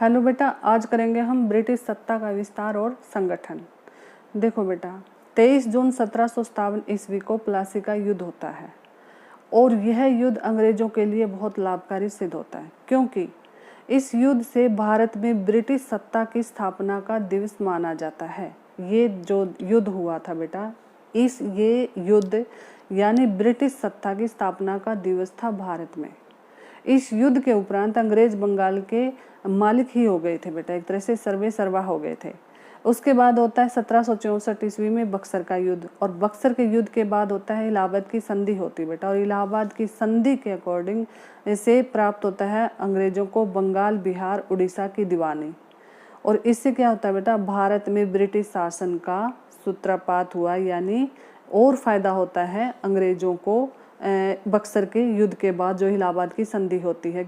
Hello बेटा, आज करेंगे हम ब्रिटिश सत्ता का विस्तार और संगठन। देखो बेटा, 23 जून 1757 ईस्वी को प्लासी का युद्ध होता है और यह युद्ध अंग्रेजों के लिए बहुत लाभकारी सिद्ध होता है, क्योंकि इस युद्ध से भारत में ब्रिटिश सत्ता की स्थापना का दिवस माना जाता है। ये जो युद्ध हुआ था बेटा, ये युद्ध यानी ब्रिटिश सत्ता की स्थापना का दिवस था भारत में। इस युद्ध के उपरांत अंग्रेज बंगाल के मालिक ही हो गए थे बेटा, एक तरह से सर्वे सर्वा हो गए थे। उसके बाद होता है 1764 ईस्वी में बक्सर का युद्ध, और बक्सर के युद्ध के बाद होता है इलाहाबाद की संधि होती बेटा, और इलाहाबाद की संधि के अकॉर्डिंग से प्राप्त होता है अंग्रेजों को बंगाल, बिहार, उड़ीसा की दीवानी। और इससे क्या होता है बेटा, भारत में ब्रिटिश शासन का सूत्रपात हुआ, यानी और फायदा होता है अंग्रेजों को बक्सर के युद्ध के बाद जो इलाहाबाद की संधि होती है।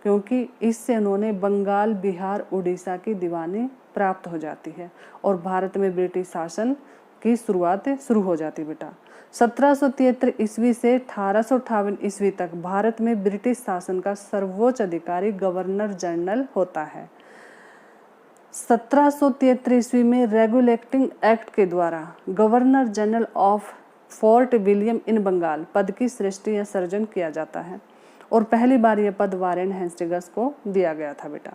क्योंकि इससे उन्होंने बंगाल, बिहार, उड़ीसा की दीवानी प्राप्त हो जाती है और भारत में ब्रिटिश शासन की शुरुआत शुरू हो जाती बेटा। 1773 ईस्वी से 1858 ईस्वी तक भारत में ब्रिटिश शासन का सर्वोच्च अधिकारी गवर्नर जनरल होता है। 1773 ईस्वी में रेगुलेटिंग एक्ट के द्वारा governor general of Fort William in Bengal पद की सृष्टि या सर्जन किया जाता है, और पहली बार यह पद वारेन हेस्टिंग्स को दिया गया था बेटा।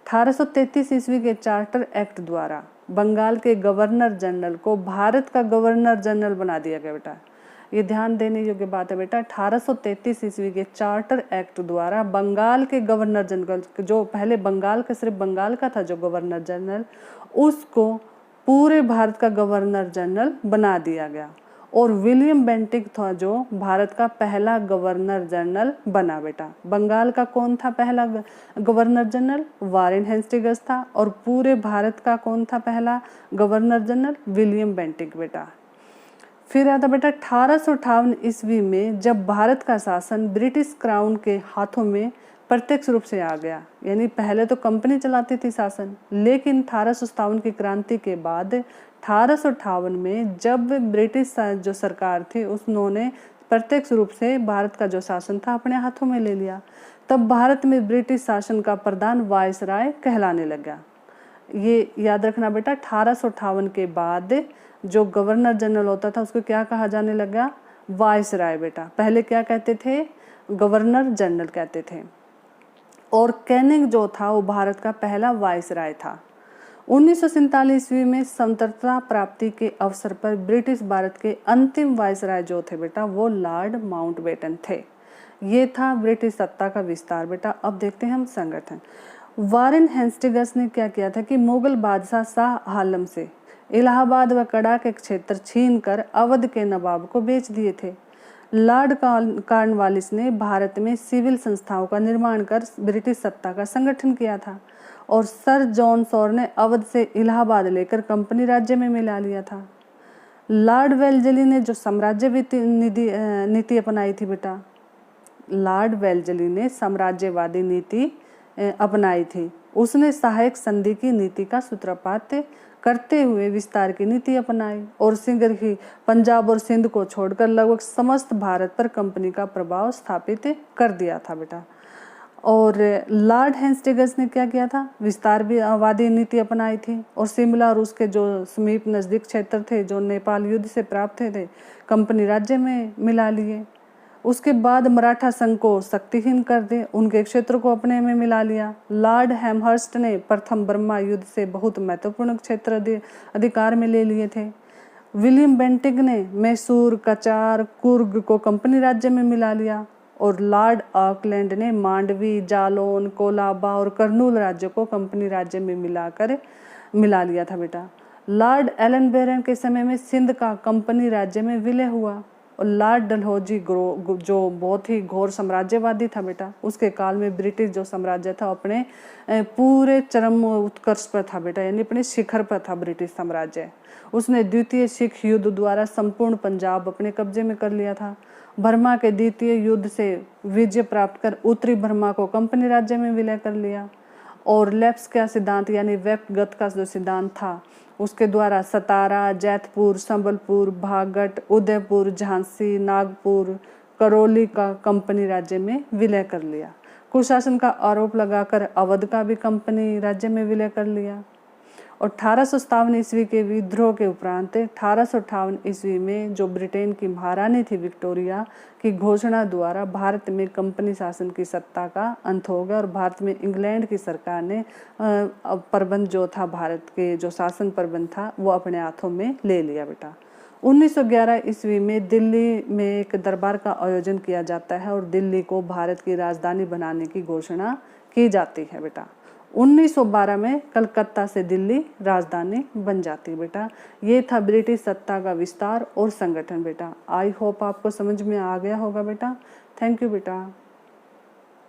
1833 ईस्वी के चार्टर एक्ट द्वारा बंगाल के गवर्नर जनरल को भारत का गवर्नर जनरल बना दिया गया बेटा। ये ध्यान देने योग्य बात है बेटा, 1833 ईस्वी के चार्टर एक्ट द्वारा बंगाल के गवर्नर जनरल, जो पहले बंगाल का सिर्फ बंगाल का था जो गवर्नर जनरल, उसको पूरे भारत का गवर्नर जनरल बना दिया गया, और विलियम बेंटिक था जो भारत का पहला गवर्नर जनरल बना बेटा। बंगाल का कौन था पहला गवर्नर जनरल? वारेन हेस्टिंग्स था। और पूरे भारत का कौन था पहला गवर्नर जनरल? विलियम बेंटिक बेटा। फिर आता बेटा 1858 ईस्वी में जब भारत का शासन ब्रिटिश क्राउन के हाथों में प्रत्यक्ष रूप से आ गया, यानी पहले तो कंपनी चलाती थी शासन, लेकिन 1857 की क्रांति के बाद 1858 में जब ब्रिटिश जो सरकार थी उन्होंने प्रत्यक्ष रूप से भारत का जो शासन था अपने हाथों में ले लिया, तब भारत में ब्रिटिश शासन का प्रधान वायसराय कहलाने लगा। ये याद रखना बेटा, 1858 के बाद जो गवर्नर जनरल होता था उसको क्या कहा जाने लगा? वायसराय बेटा। पहले क्या कहते थे? गवर्नर जनरल कहते थे। और कैनिंग जो था वो भारत का पहला वायसराय था। 1947 ईस्वी में स्वतंत्रता प्राप्ति के अवसर पर ब्रिटिश भारत के अंतिम वायसराय जो थे बेटा वो लॉर्ड माउंटबेटन थे। ये था ब्रिटिश सत्ता का विस्तार बेटा। अब देखते हैं हम संगठन। वारेन हेस्टिंग्स ने क्या किया था कि मुगल बादशाह शाह आलम से इलाहाबाद व कड़ा के क्षेत्र छीनकर अवध के नवाब को बेच दिए थे। लॉर्ड कॉर्नवालिस ने भारत में सिविल संस्थाओं का निर्माण कर ब्रिटिश सत्ता का संगठन किया था, और सर जॉन सॉर ने अवध से इलाहाबाद लेकर कंपनी राज्य में मिला लिया था। लॉर्ड वेल्लेसली ने जो साम्राज्यवादी नीति अपनाई थी बेटा, लॉर्ड वेल्लेसली ने साम्राज्यवादी नीति अपनाई थी। उसने सहायक संधि की नीति का सूत्रपात करते हुए विस्तार की नीति अपनाई, और सिंह ही पंजाब और सिंध को छोड़कर लगभग समस्त भारत पर कंपनी का प्रभाव स्थापित कर दिया था बेटा। और लॉर्ड हेस्टिंग्स ने क्या किया था? विस्तारवादी नीति अपनाई थी, और शिमला और उसके जो समीप नज़दीक क्षेत्र थे जो नेपाल युद्ध से प्राप्त थे कंपनी राज्य में मिला लिए। उसके बाद मराठा संघ को शक्तिहीन कर दे, उनके क्षेत्र को अपने में मिला लिया। लॉर्ड हेमहर्स्ट ने प्रथम बर्मा युद्ध से बहुत महत्वपूर्ण क्षेत्र अधिकार में ले लिए थे। विलियम बेंटिक ने मैसूर, कचार, कुर्ग को कंपनी राज्य में मिला लिया, और लॉर्ड ऑकलैंड ने मांडवी, जालौन, कोलाबा और कर्नूल राज्य को कंपनी राज्य में मिला लिया था बेटा। लॉर्ड एलन के समय में सिंध का कंपनी राज्य में विलय हुआ, और लॉर्ड डलहौजी जो बहुत ही घोर साम्राज्यवादी था बेटा, उसके काल में ब्रिटिश जो साम्राज्य था अपने पूरे चरम उत्कर्ष पर था बेटा, यानी अपने शिखर पर था ब्रिटिश साम्राज्य। उसने द्वितीय सिख युद्ध द्वारा संपूर्ण पंजाब अपने कब्जे में कर लिया था। बर्मा के द्वितीय युद्ध से विजय प्राप्त कर उत्तरी बर्मा को कंपनी राज्य में विलय कर लिया, और लेप्स का सिद्धांत यानी व्यक्तिगत का जो सिद्धांत था उसके द्वारा सतारा, जैतपुर, संबलपुर, भागड़, उदयपुर, झांसी, नागपुर, करौली का कंपनी राज्य में विलय कर लिया। कुशासन का आरोप लगाकर अवध का भी कंपनी राज्य में विलय कर लिया। और 1857 ईस्वी के विद्रोह के उपरांत 1858 ईस्वी में जो ब्रिटेन की महारानी थी विक्टोरिया की घोषणा द्वारा भारत में कंपनी शासन की सत्ता का अंत हो गया और भारत में इंग्लैंड की सरकार ने प्रबंध जो था, भारत के जो शासन प्रबंध था वो अपने हाथों में ले लिया बेटा। 1911 ईस्वी में दिल्ली में एक दरबार का आयोजन किया जाता है और दिल्ली को भारत की राजधानी बनाने की घोषणा की जाती है बेटा। 1912 में कलकत्ता से दिल्ली राजधानी बन जाती है बेटा। ये था ब्रिटिश सत्ता का विस्तार और संगठन बेटा। आई होप आपको समझ में आ गया होगा बेटा। थैंक यू बेटा।